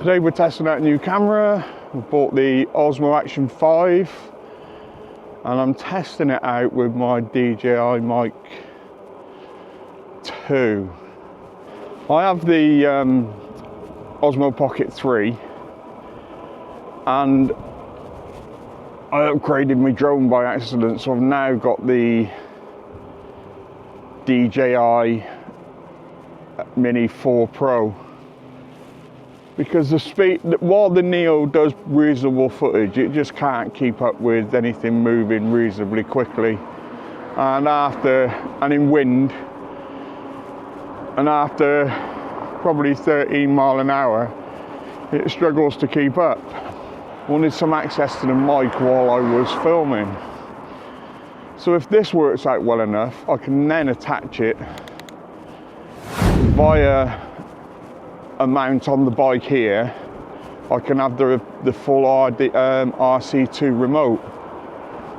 Today we're testing out a new camera. We bought the Osmo Action 5 and I'm testing it out with my DJI Mic 2. I have the Osmo Pocket 3 and I upgraded my drone by accident, so I've now got the DJI Mini 4 Pro. Because the speed, while the Neo does reasonable footage, it just can't keep up with anything moving reasonably quickly. And in wind, and after probably 13 miles an hour, it struggles to keep up. Wanted some access to the mic while I was filming. So if this works out well enough, I can then attach it via a mount on the bike here. I can have the full RC2 remote,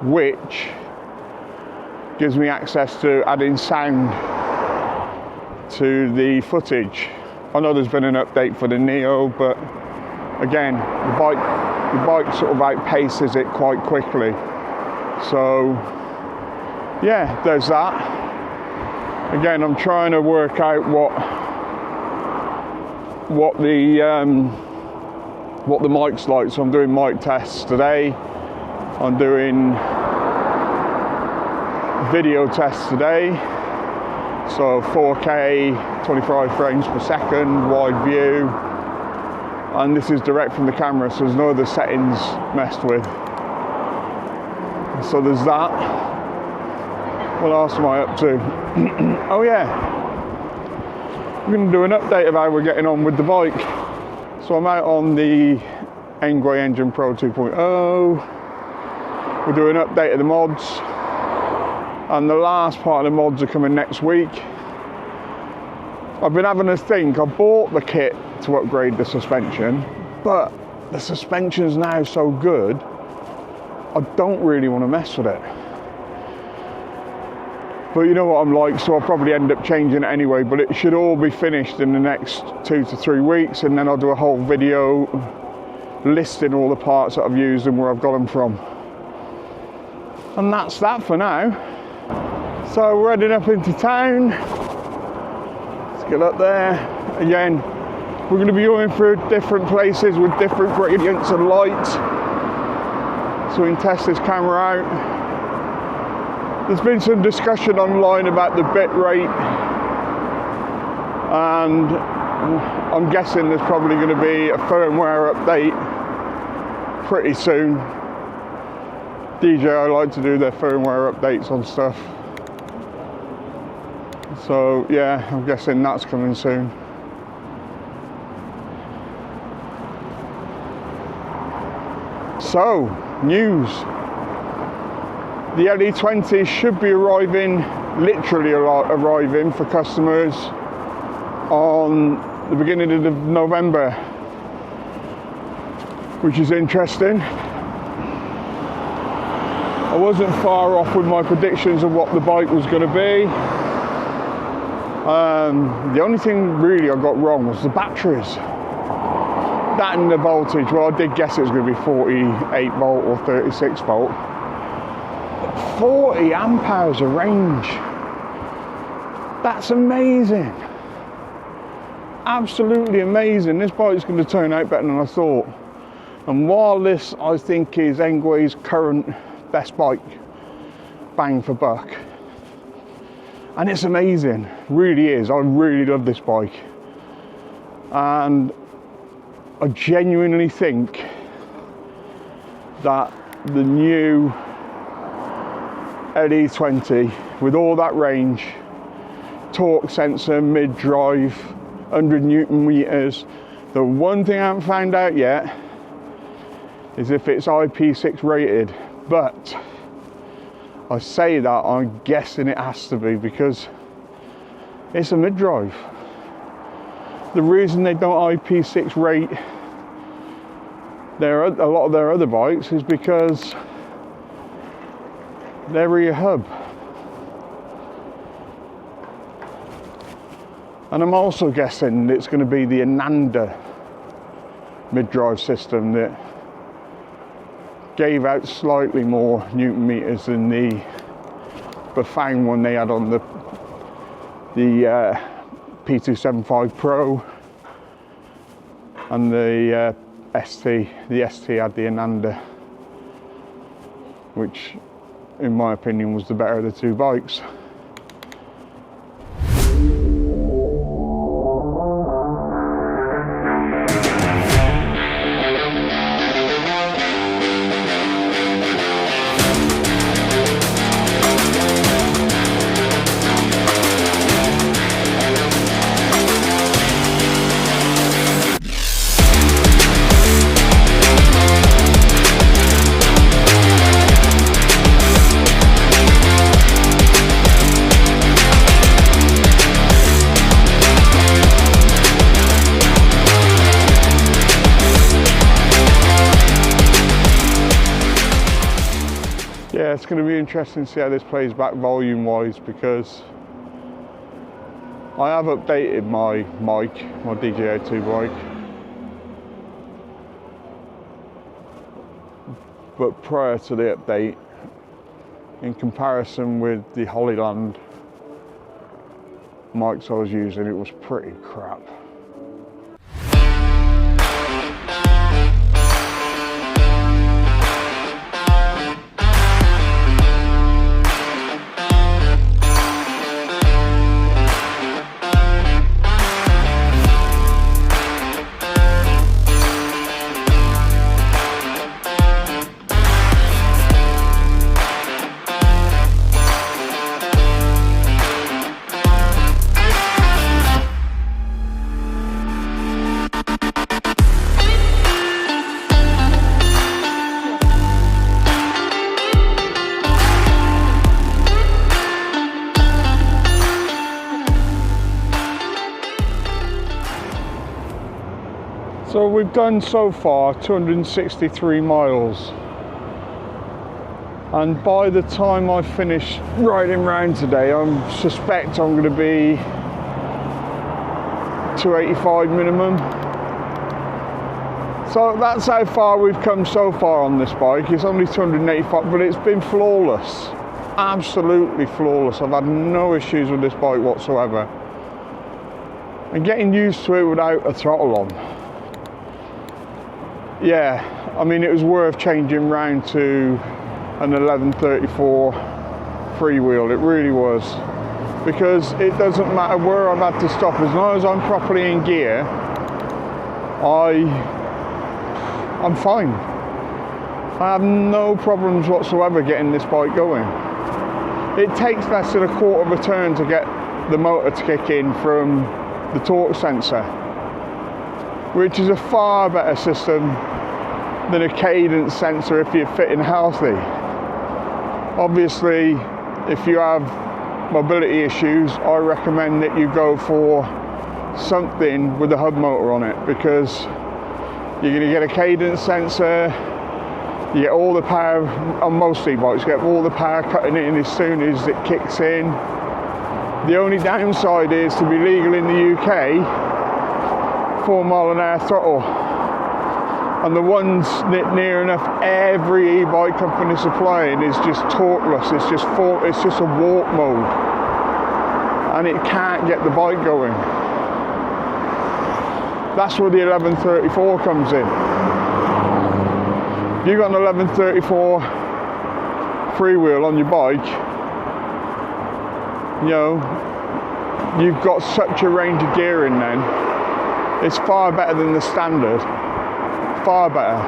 which gives me access to adding sound to the footage. I know there's been an update for the Neo, but again, the bike sort of outpaces it quite quickly. So yeah, there's that. Again, I'm trying to work out what the mic's like. So I'm doing mic tests today. I'm doing video tests today. So 4K, 25 frames per second, wide view. And this is direct from the camera, so there's no other settings messed with. So there's that. What else am I up to? Oh yeah, I'm going to do an update of how we're getting on with the bike. So I'm out on the Engwe Engine Pro 2.0. We're doing an update of the mods, and the last part of the mods are coming next week. I've been having a think. I bought the kit to upgrade the suspension, but the suspension's now so good, I don't really want to mess with it. But you know what I'm like, so I'll probably end up changing it anyway, but it should all be finished in the next 2 to 3 weeks, and then I'll do a whole video listing all the parts that I've used and where I've got them from. And that's that for now. So we're heading up into town. Let's get up there. Again, we're going to be going through different places with different gradients and light, so we can test this camera out. There's been some discussion online about the bit rate, and I'm guessing there's probably going to be a firmware update pretty soon. DJI like to do their firmware updates on stuff. So yeah, I'm guessing that's coming soon. So, news. The LE20 should be literally arriving for customers on the beginning of November, which is interesting. I wasn't far off with my predictions of what the bike was going to be. The only thing really I got wrong was the batteries. That and the voltage. Well, I did guess it was going to be 48 volt or 36 volt. 40 amp hours of range. That's amazing. Absolutely amazing. This bike's going to turn out better than I thought. And while this, I think, is Engwe's current best bike, bang for buck, and it's amazing, really is. I really love this bike, and I genuinely think that the new LE20 with all that range, torque sensor, mid-drive, 100 Newton meters, the one thing I haven't found out yet is if it's IP6 rated, but I say that I'm guessing it has to be because it's a mid-drive. The reason they don't IP6 rate a lot of their other bikes is because they're rear hub. And I'm also guessing it's going to be the Ananda mid-drive system that gave out slightly more Newton meters than the Bafang one they had on the P275 Pro, and the ST. The ST had the Ananda, which in my opinion was the better of the two bikes. Yeah, it's going to be interesting to see how this plays back volume wise, because I have updated my mic, my DJO2 bike, but prior to the update, in comparison with the Hollyland mics I was using, it was pretty crap. So we've done so far 263 miles, and by the time I finish riding round today, I suspect I'm going to be 285 minimum. So that's how far we've come so far on this bike. It's only 285, but it's been flawless, absolutely flawless. I've had no issues with this bike whatsoever, and getting used to it without a throttle on. Yeah, I mean, it was worth changing round to an 1134 freewheel. It really was, because it doesn't matter where I've had to stop, as long as I'm properly in gear, I'm fine. I have no problems whatsoever getting this bike going. It takes less than a quarter of a turn to get the motor to kick in from the torque sensor, which is a far better system than a cadence sensor if you're fit and healthy. Obviously, if you have mobility issues, I recommend that you go for something with a hub motor on it, because you're going to get a cadence sensor, you get all the power on most e-bikes, you get all the power cutting in as soon as it kicks in. The only downside is, to be legal in the UK, 4 mile an hour throttle, and the ones that near enough every e-bike company supplying is just torqueless. It's just a walk mode, and it can't get the bike going. That's where the 1134 comes in. If you've got an 1134 freewheel on your bike, you know, you've got such a range of gearing then. It's far better than the standard, far better.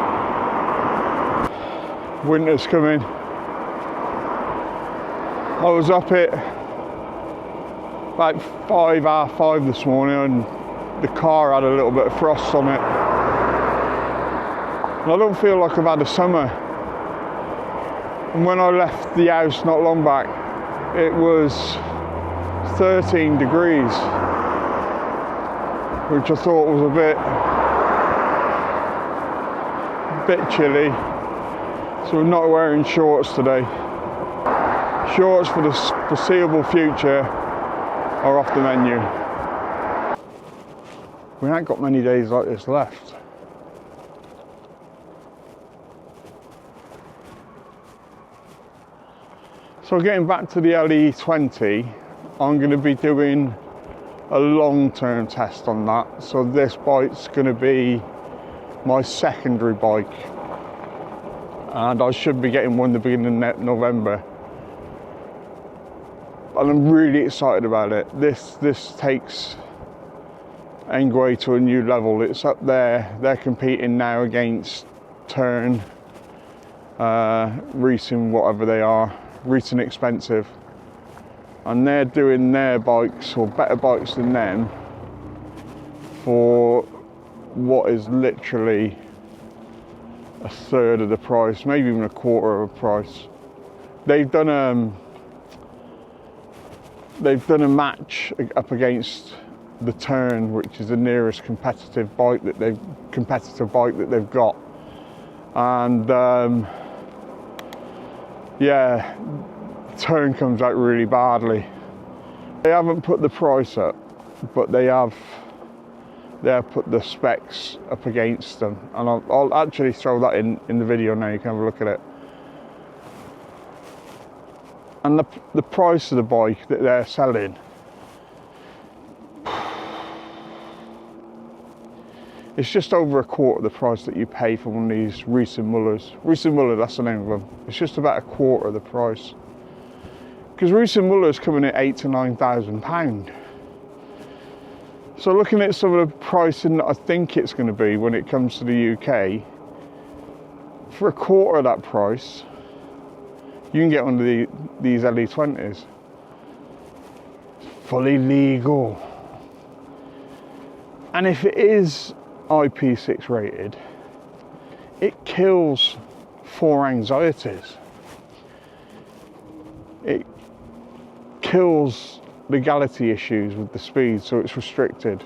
Winter's coming. I was up at about 5:30 this morning, and the car had a little bit of frost on it. And I don't feel like I've had a summer. And when I left the house not long back, it was 13 degrees, which I thought was a bit chilly. So we're not wearing shorts today. Shorts for the foreseeable future are off the menu. We ain't got many days like this left. So getting back to the LE20, I'm going to be doing a long-term test on that. So this bike's going to be my secondary bike, and I should be getting one the beginning of November. And I'm really excited about it. This takes Engwe to a new level. It's up there. They're competing now against Turn, Recent, whatever they are, Recent Expensive, and they're doing their bikes, or better bikes than them, for what is literally a third of the price, maybe even a quarter of the price. They've done a match up against the Turn, which is the nearest competitive bike that they've got, and yeah, Turn comes out really badly. They haven't put the price up, but they have put the specs up against them, and I'll actually throw that in the video now. You can have a look at it. And the price of the bike that they're selling, it's just over a quarter of the price that you pay for one of these Recent Mullers. Recent Muller, that's the name of them. It's just about a quarter of the price. Because Recent Muller's coming at £8,000 to £9,000. So looking at some of the pricing that I think it's going to be when it comes to the UK, for a quarter of that price, you can get one of these LE20s. Fully legal. And if it is IP6 rated, it kills 4 anxieties. It kills legality issues with the speed, so it's restricted.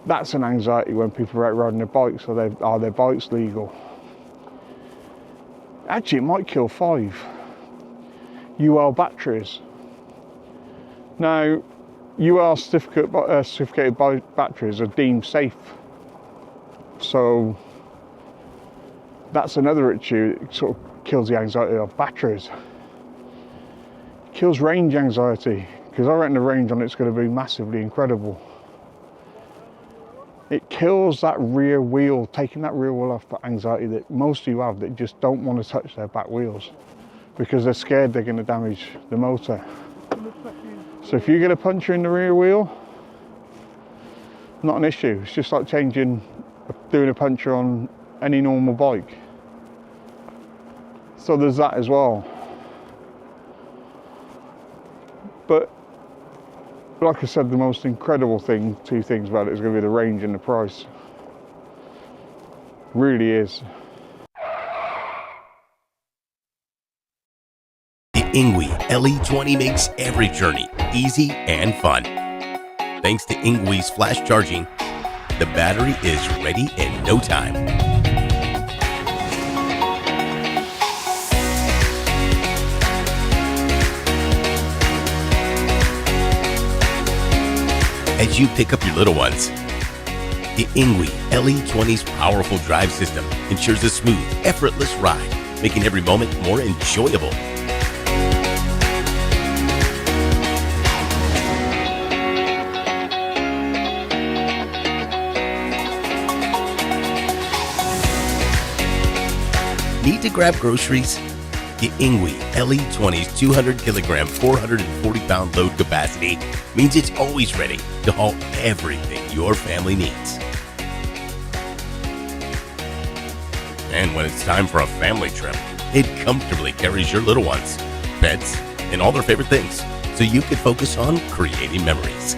That's an anxiety when people are out riding their bikes. Are their bikes legal? Actually, it might kill 5 UL batteries. Now, UL certificated batteries are deemed safe, so that's another issue. It sort of kills the anxiety of batteries. Kills range anxiety, because I reckon the range on it's going to be massively incredible. It kills that rear wheel, taking that rear wheel off, the anxiety that most of you have that just don't want to touch their back wheels because they're scared they're going to damage the motor. So if you get a puncture in the rear wheel, not an issue. It's just like doing a puncture on any normal bike. So there's that as well. But like I said, the most incredible two things about it is going to be the range and the price. Really is. The Engwe LE20 makes every journey easy and fun. Thanks to Engwe's flash charging, the battery is ready in no time. As you pick up your little ones, the Engwe LE20's powerful drive system ensures a smooth, effortless ride, making every moment more enjoyable. Need to grab groceries? The Engwe LE20's 200 kilogram, 440 pound load capacity means it's always ready to haul everything your family needs. And when it's time for a family trip, it comfortably carries your little ones, pets, and all their favorite things, so you can focus on creating memories.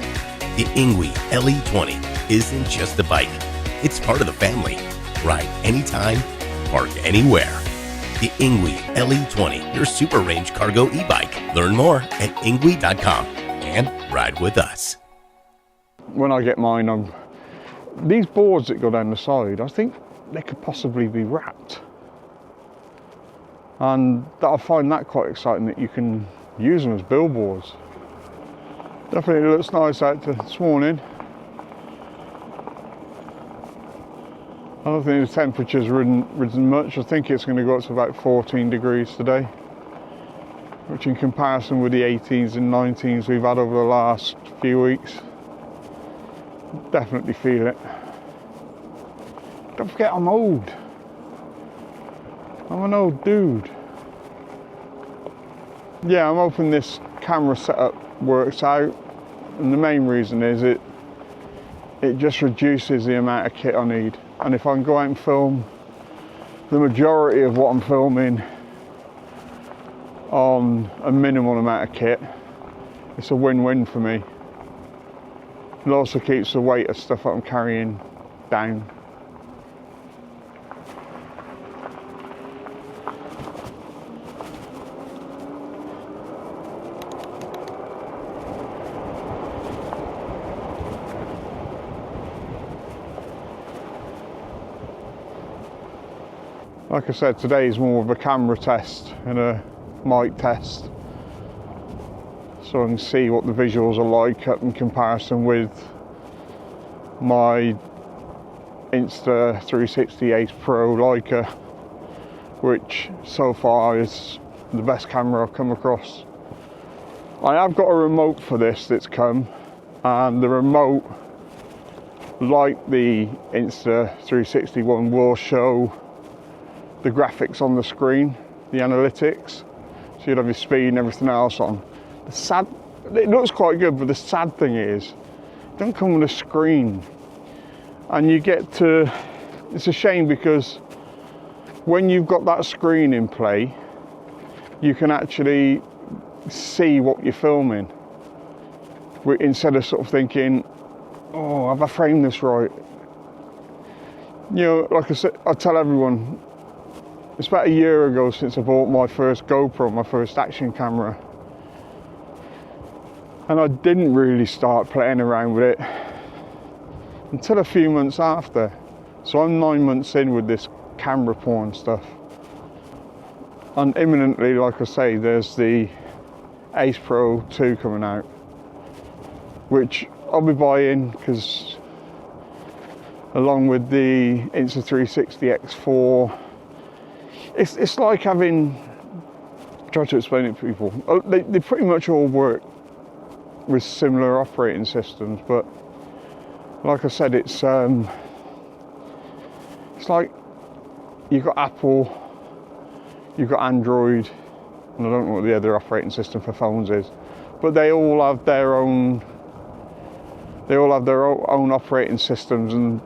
The Engwe LE20 isn't just a bike, it's part of the family. Ride anytime, park anywhere. The Engwe LE20, your super range cargo e-bike. Learn more at engwe.com and ride with us. When I get mine, these boards that go down the side, I think they could possibly be wrapped. And I find that quite exciting, that you can use them as billboards. Definitely looks nice out this morning. I don't think the temperature's risen much. I think it's going to go up to about 14 degrees today. which in comparison with the 18s and 19s we've had over the last few weeks, definitely feel it. Don't forget I'm old. I'm an old dude. Yeah, I'm hoping this camera setup works out, and the main reason is it just reduces the amount of kit I need. And if I can go out and film the majority of what I'm filming on a minimal amount of kit, it's a win-win for me. It also keeps the weight of stuff that I'm carrying down. Like I said, today is more of a camera test and a mic test, so I can see what the visuals are like up in comparison with my Insta360 Ace Pro Leica, which so far is the best camera I've come across. I have got a remote for this that's come, and the remote, like the Insta360 one, will show the graphics on the screen, the analytics, so you'll have your speed and everything else on. It looks quite good, but the sad thing is, it don't come with a screen. And you get to, it's a shame because when you've got that screen in play, you can actually see what you're filming, instead of sort of thinking, oh, have I framed this right? You know, like I said, I tell everyone, it's about a year ago since I bought my first GoPro, my first action camera. And I didn't really start playing around with it until a few months after. So I'm 9 months in with this camera porn stuff. And imminently, like I say, there's the Ace Pro 2 coming out, which I'll be buying because along with the Insta360 X4, it's like having, try to explain it to people, they pretty much all work with similar operating systems, but like I said, it's like you've got Apple, you've got Android, and I don't know what the other operating system for phones is, but they all have their own operating systems. And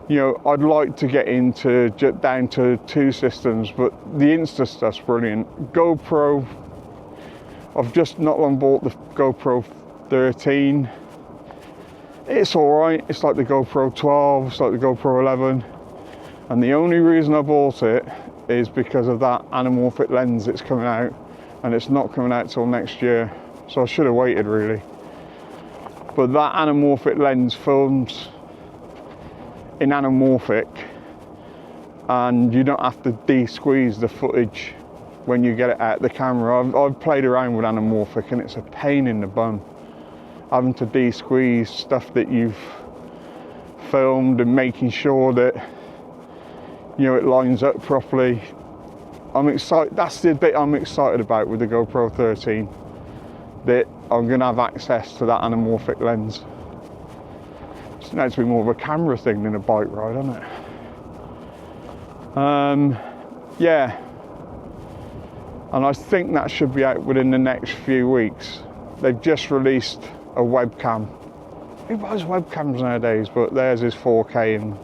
you know, I'd like to get into down to 2 systems, but the Insta stuff's brilliant. GoPro, I've just not long bought the GoPro 13. It's alright, it's like the GoPro 12, it's like the GoPro 11. And the only reason I bought it is because of that anamorphic lens that's coming out, and it's not coming out till next year. So I should have waited really. But that anamorphic lens films in anamorphic, and you don't have to de-squeeze the footage when you get it out of the camera. I've played around with anamorphic and it's a pain in the bum, having to de-squeeze stuff that you've filmed and making sure that, you know, it lines up properly. I'm excited, that's the bit I'm excited about with the GoPro 13, that I'm going to have access to that anamorphic lens. It's now to be more of a camera thing than a bike ride, isn't it? Yeah, and I think that should be out within the next few weeks. They've just released a webcam. Who buys webcams nowadays? But theirs is 4K and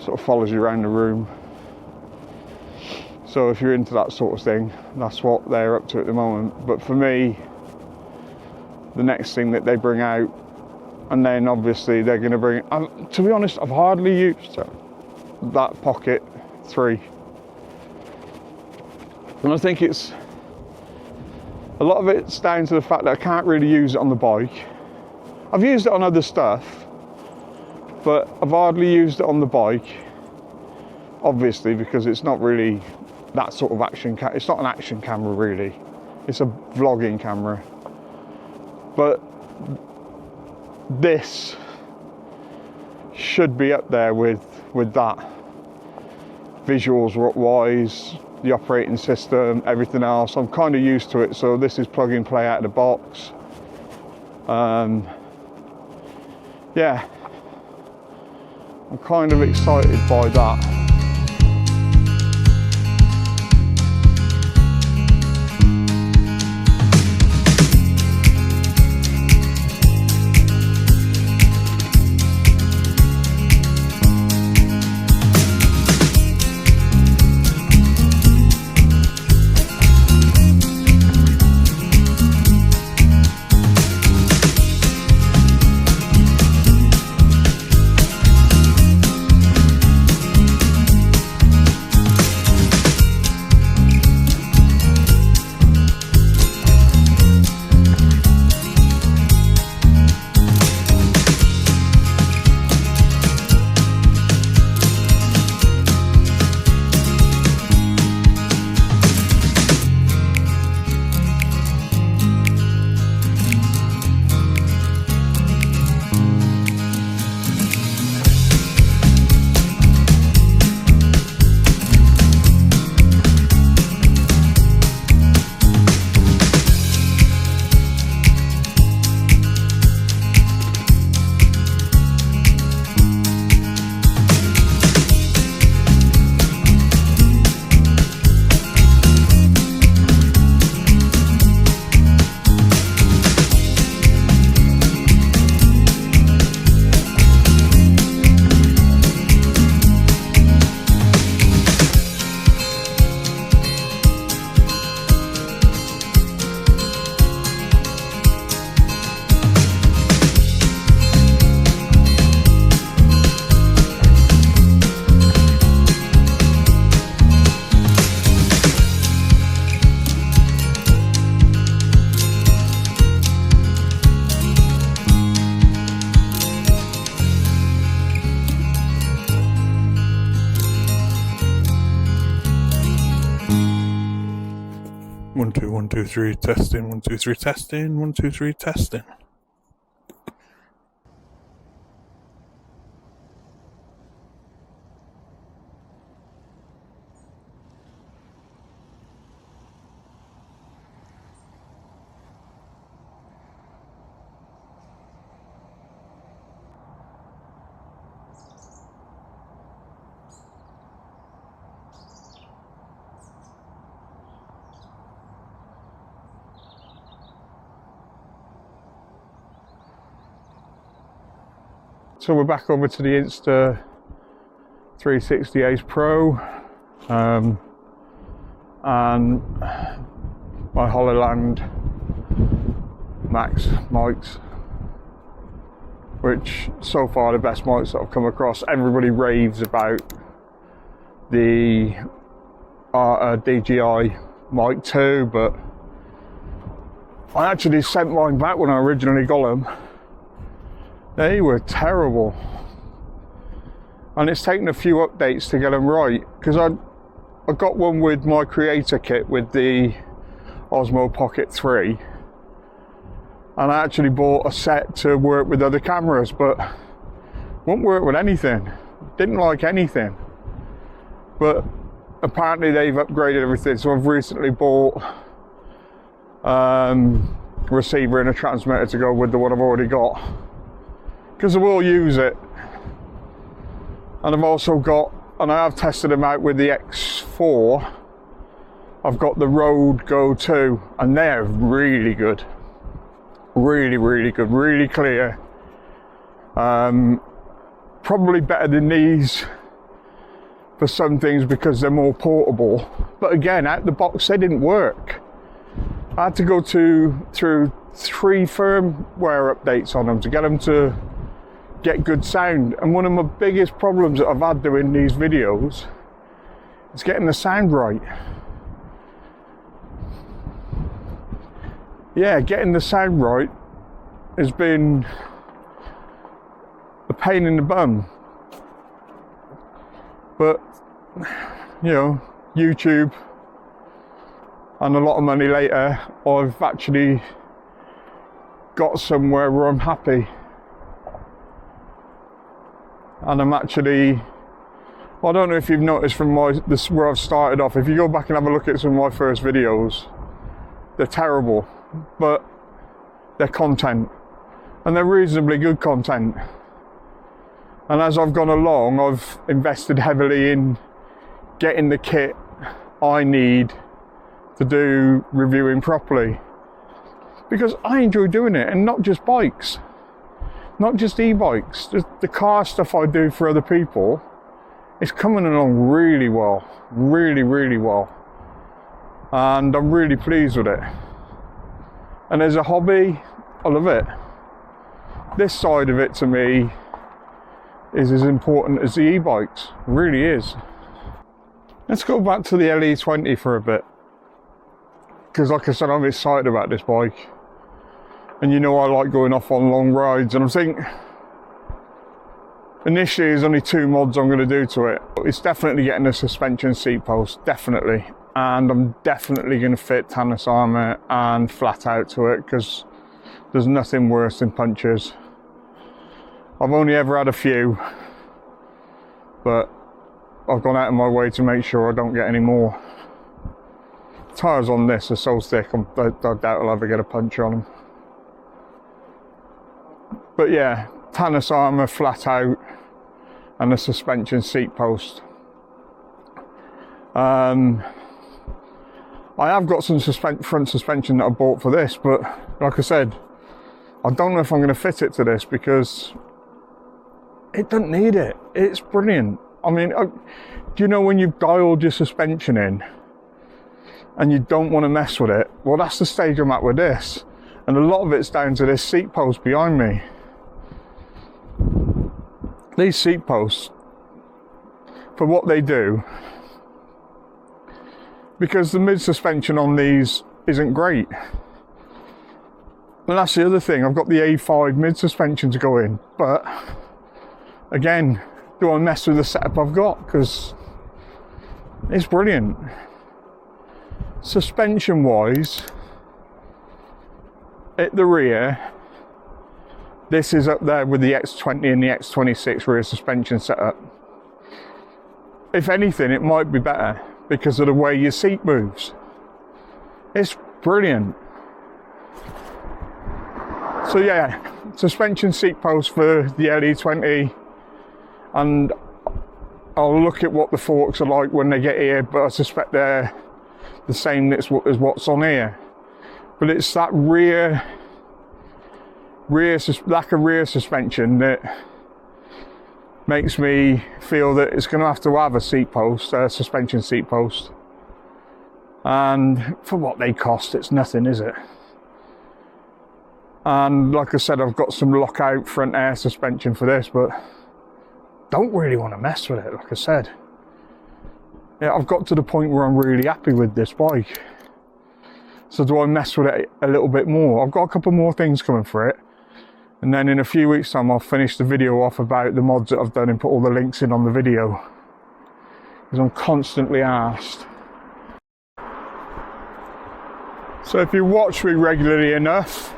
sort of follows you around the room. So if you're into that sort of thing, that's what they're up to at the moment. But for me, the next thing that they bring out, and then obviously they're going to bring, to be honest, I've hardly used that Pocket 3. And I think it's, a lot of it's down to the fact that I can't really use it on the bike. I've used it on other stuff, but I've hardly used it on the bike, obviously, because it's not really that sort of action camera. It's not an action camera really, it's a vlogging camera. But this should be up there with that, visuals wise, the operating system, everything else. I'm kind of used to it, so this is plug and play out of the box. Yeah, I'm kind of excited by that. One, two, 1, 2, 3, testing, 1, 2, 3, testing, 1, 2, 3, testing. So we're back over to the Insta 360 Ace Pro and my Holland Max mics, which so far the best mics that I've come across. Everybody raves about the DJI mic 2, but I actually sent mine back when I originally got them. They were terrible, and it's taken a few updates to get them right, because I got one with my creator kit with the Osmo Pocket 3, and I actually bought a set to work with other cameras, but won't work with anything. Didn't like anything. But apparently they've upgraded everything, so I've recently bought receiver and a transmitter to go with the one I've already got, because I will use it. And I've also got, and I have tested them out with the X4, I've got the Rode Go 2, and they're really good. Really, really good, really clear. Probably better than these for some things because they're more portable. But again, out the box, they didn't work. I had to go through 3 firmware updates on them to get them to get good sound. And one of my biggest problems that I've had doing these videos is getting the sound right. Yeah, getting the sound right has been a pain in the bum. But, you know, YouTube and a lot of money later, I've actually got somewhere where I'm happy. And I'm I don't know if you've noticed from where I've started off, if you go back and have a look at some of my first videos, they're terrible, but they're content, and they're reasonably good content. And as I've gone along, I've invested heavily in getting the kit I need to do reviewing properly, because I enjoy doing it, and not just bikes, not just e-bikes, just the car stuff I do for other people. It's coming along really well, really, really well. And I'm really pleased with it. And as a hobby, I love it. This side of it to me is as important as the e-bikes, it really is. Let's go back to the LE20 for a bit. Because like I said, I'm excited about this bike. And you know I like going off on long rides, and I think initially there's only 2 mods I'm going to do to it. It's definitely getting a suspension seat post, definitely. And I'm definitely going to fit tannis armour and flat out to it, because there's nothing worse than punctures. I've only ever had a few, but I've gone out of my way to make sure I don't get any more. Tyres on this are so thick, I doubt I'll ever get a puncture on them. But yeah, tannis armour, flat out, and a suspension seat post. I have got some front suspension that I bought for this, but like I said, I don't know if I'm going to fit it to this, because it doesn't need it. It's brilliant. I mean, do you know when you've dialed your suspension in and you don't want to mess with it? Well, that's the stage I'm at with this, and a lot of it's down to this seat post behind me. These seat posts, for what they do, because the mid suspension on these isn't great. And that's the other thing, I've got the A5 mid suspension to go in, but again, do I mess with the setup I've got? Because it's brilliant. Suspension wise, at the rear, this is up there with the X20 and the X26 rear suspension setup. If anything, it might be better because of the way your seat moves. It's brilliant. So yeah, suspension seat post for the LE20, and I'll look at what the forks are like when they get here, but I suspect they're the same as what's on here. But it's that lack of rear suspension that makes me feel that it's going to have a seat post, a suspension seat post. And for what they cost, it's nothing, is it? And like I said, I've got some lockout front air suspension for this, but don't really want to mess with it, like I said. Yeah, I've got to the point where I'm really happy with this bike. So do I mess with it a little bit more? I've got a couple more things coming for it. And then in a few weeks' time, I'll finish the video off about the mods that I've done and put all the links in on the video, because I'm constantly asked. So if you watch me regularly enough,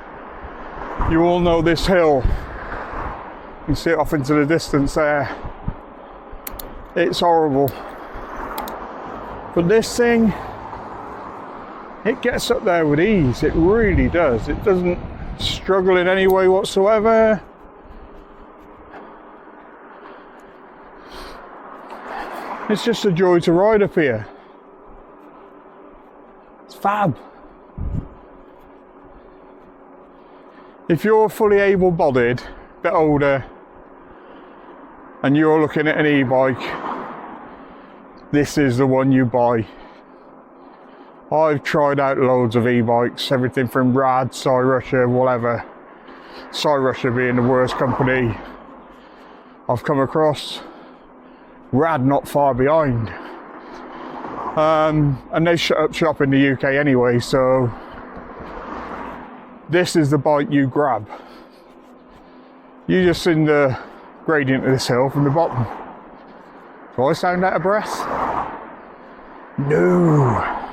you all know this hill. You can see it off into the distance there. It's horrible. But this thing, it gets up there with ease. It really does. It doesn't struggle in any way whatsoever. It's just a joy to ride up here. It's fab. If you're fully able-bodied, a bit older, and you're looking at an e-bike, this is the one you buy. I've tried out loads of e-bikes, everything from Rad, Russia, whatever. Russia being the worst company I've come across. Rad not far behind. And they shut up shop in the UK anyway, so this is the bike you grab. You just seen the gradient of this hill from the bottom. Do I sound out of breath? No.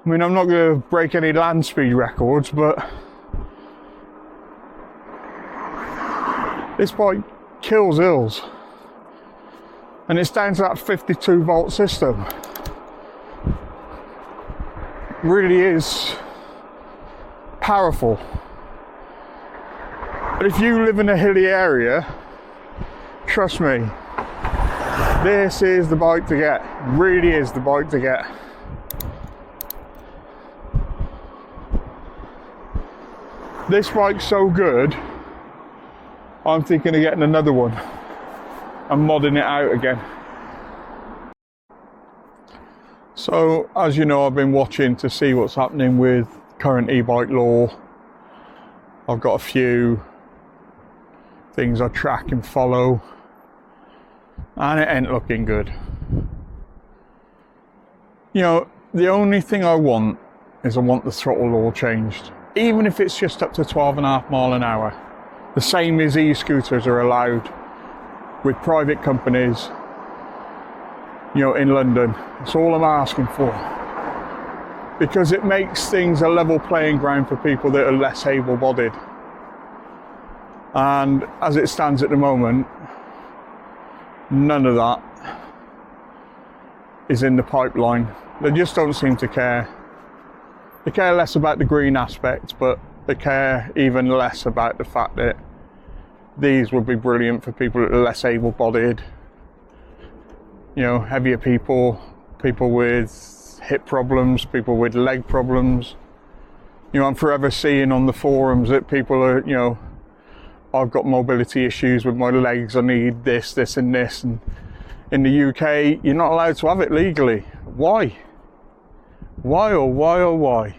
I mean, I'm not going to break any land speed records, but this bike kills hills. And it's down to that 52 volt system. It really is powerful. But if you live in a hilly area, trust me, this is the bike to get. Really is the bike to get. This bike's so good, I'm thinking of getting another one and modding it out again. So, as you know, I've been watching to see what's happening with current e-bike law. I've got a few things I track and follow, and it ain't looking good. You know, the only thing I want is I want the throttle law changed, even if it's just up to 12.5 miles an hour. The same as e-scooters are allowed with private companies, you know, in London. That's all I'm asking for, because it makes things a level playing ground for people that are less able-bodied. And as it stands at the moment, none of that is in the pipeline. They just don't seem to care. They care less about the green aspect, but they care even less about the fact that these would be brilliant for people that are less able-bodied, you know, heavier people, people with hip problems, people with leg problems. You know, I'm forever seeing on the forums that people are, you know, I've got mobility issues with my legs, I need this, this and this. And in the UK, you're not allowed to have it legally. Why? Why, oh why, oh why?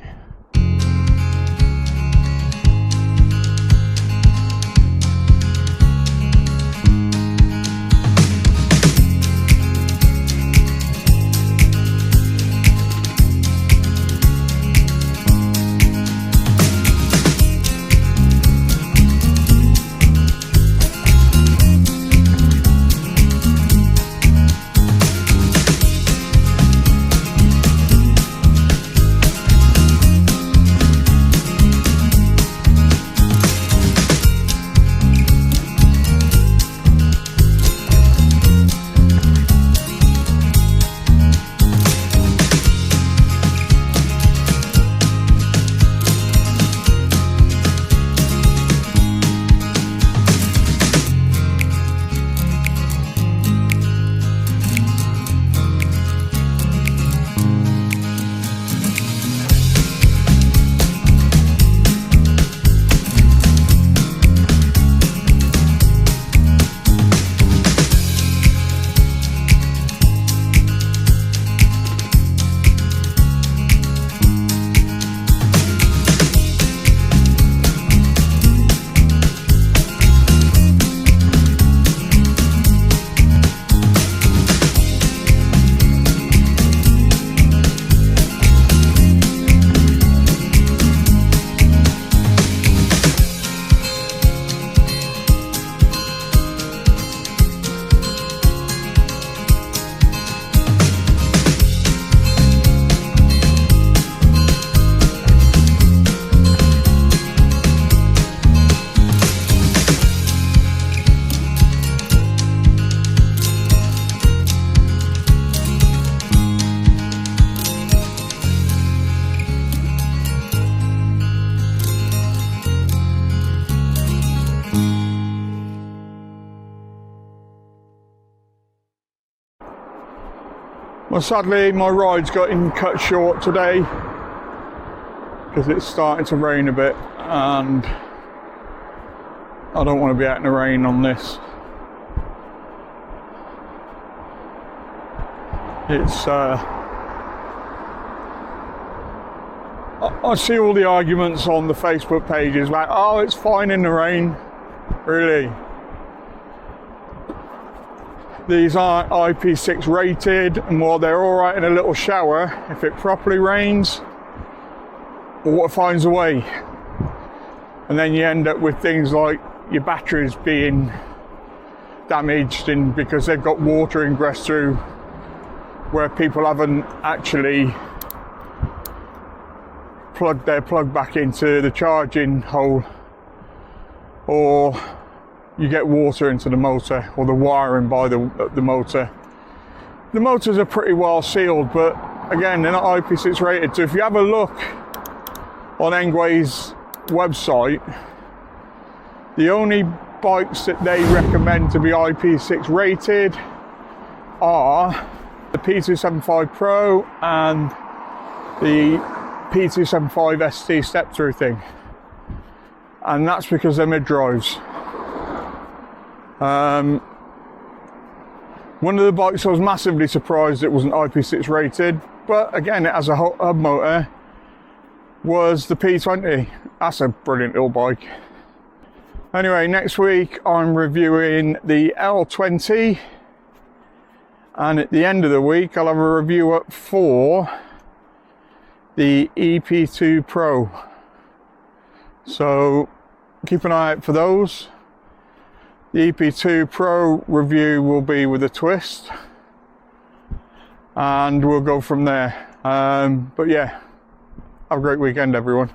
Well, sadly my ride's getting cut short today because it's starting to rain a bit and I don't want to be out in the rain on this. It's I see all the arguments on the Facebook pages about, oh, it's fine in the rain. Really? These aren't IP6 rated, and while they're all right in a little shower, if it properly rains, the water finds a way. And then you end up with things like your batteries being damaged and because they've got water ingress through where people haven't actually plugged their plug back into the charging hole, or you get water into the motor, or the wiring by the motor. The motors are pretty well sealed, but again, they're not IP6 rated. So if you have a look on Engwe's website, the only bikes that they recommend to be IP6 rated are the P275 Pro and the P275 ST step through thing, and that's because they're mid drives. One of the bikes I was massively surprised it wasn't IP6 rated, but again, it has a hub motor, was the P20. That's a brilliant little bike. Anyway, next week I'm reviewing the L20, and at the end of the week I'll have a review up for the EP2 Pro. So keep an eye out for those. The EP2 Pro review will be with a twist, and we'll go from there. But yeah, have a great weekend, everyone.